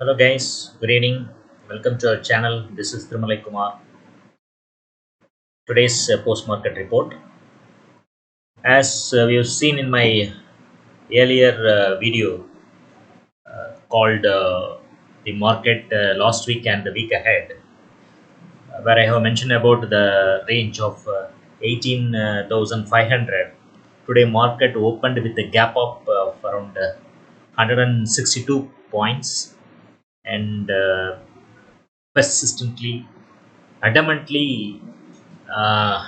Hello guys, good evening. Welcome to our channel. This is Thirumalai Kumar. Today's post-market report. As we have seen in my earlier video called the market last week and the week ahead, where I have mentioned about the range of 18,500. Today market opened with a gap up of around 162 points and persistently adamantly uh,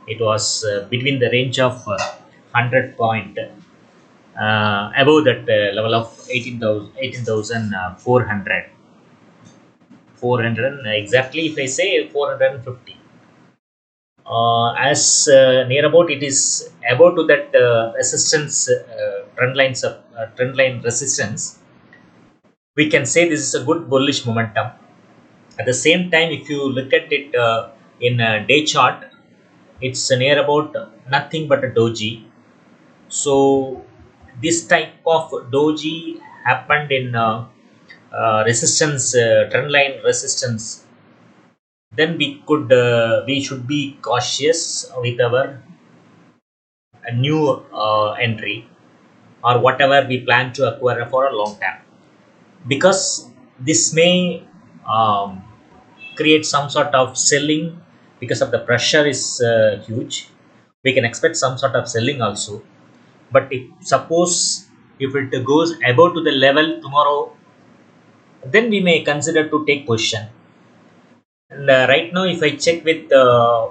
it was between the range of 100 point above that level of 18,400 400 exactly if I say 450 as near about it is about to that resistance trend line resistance. We can say this is a good bullish momentum. At the same time, if you look at it in a day chart, it's near about nothing but a doji. So this type of doji happened in resistance trend line resistance. Then we should be cautious with our new entry or whatever we plan to acquire for a long time, because this may um, create some sort of selling because of the pressure is huge. We can expect some sort of selling also, but if suppose if it goes above to the level tomorrow, then we may consider to take position. And right now if I check with the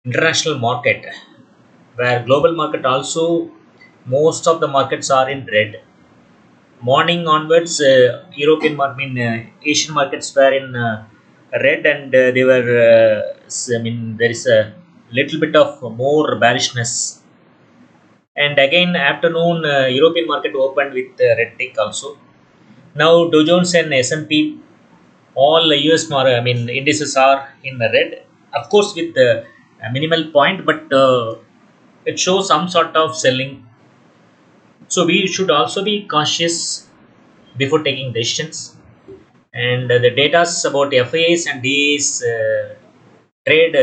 international market, where global market also, most of the markets are in red. Morning onwards, Asian markets were in red, and they were I mean there is a little bit of more bearishness. And again afternoon, European market opened with red tick also. Now Dow Jones and S&P, all indices are in the red, of course with a minimal point, but it shows some sort of selling. So we should also be cautious before taking decisions. And the data about FIAs and DAs trade,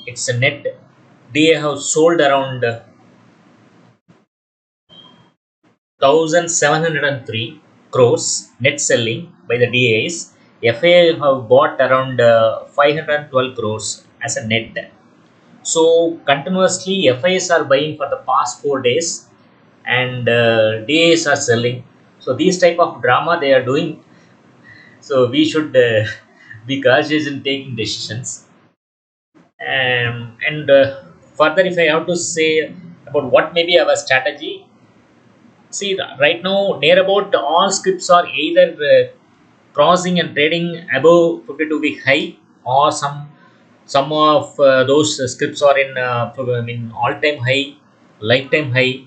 it's a net. DA have sold around 1,703 crores net selling by the DAs. FIA have bought around 512 crores as a net. So continuously FIs are buying for the past 4 days, and DAs are selling. So these type of drama they are doing. So we should be cautious in taking decisions. And further, if I have to say about what may be our strategy, see right now near about all scripts are either crossing and trading above 52-week high, or some of those scripts are in all-time high, lifetime high,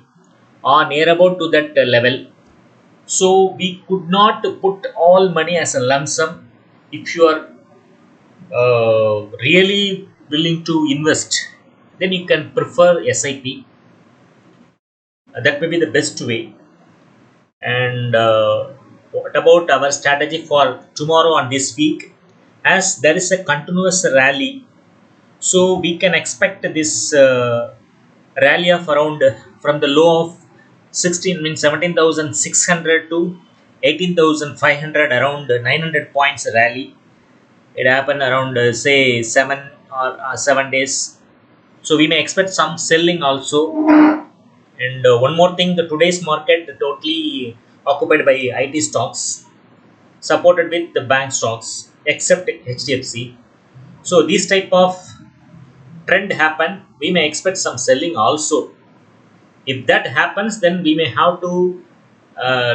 or near about to that level. So we could not put all money as a lump sum. If you are really willing to invest, then you can prefer SIP. That may be the best way. And what about our strategy for tomorrow on this week? As there is a continuous rally, so we can expect this rally of around from the low of 16 means 17,600 to 18,500, around 900 points rally. It happened around say 7 days. So we may expect some selling also. And one more thing, the today's market totally occupied by IT stocks, supported with the bank stocks, except HDFC. So these type of trend happen, we may expect some selling also. If that happens, then we may have to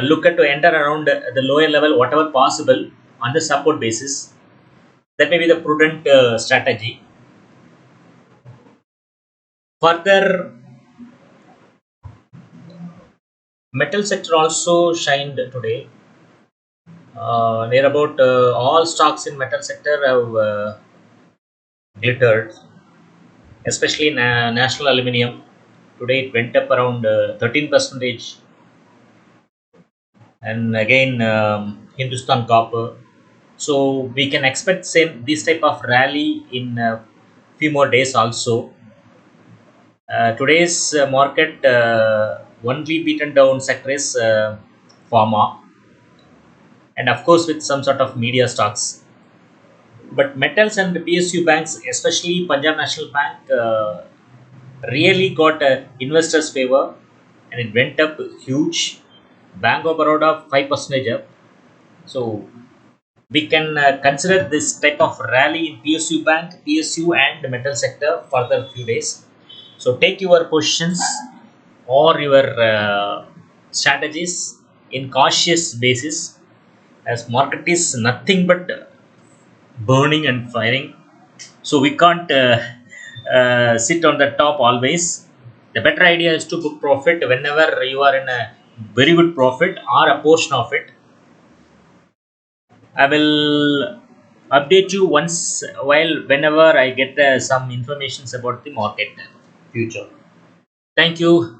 look at to enter around the lower level, whatever possible, on the support basis. That may be the prudent strategy. Further, metal sector also shined today. Near about all stocks in metal sector have glittered, especially National Aluminium. Today it went up around 13 percentage. and again Hindustan Copper. So we can expect same this type of rally in few more days also. Today's market only beaten down sector is pharma, and of course with some sort of media stocks. But metals and the PSU banks, especially Punjab National Bank, really got investors' favor, and it went up huge. Bank of Baroda 5% up. So we can consider this type of rally in PSU bank, PSU and the metal sector for the few days. So take your positions or your strategies in cautious basis, as market is nothing but burning and firing. So we can't sit on the top always. The better idea is to book profit whenever you are in a very good profit or a portion of it. I will update you once while whenever I get some informations about the market future. Thank you.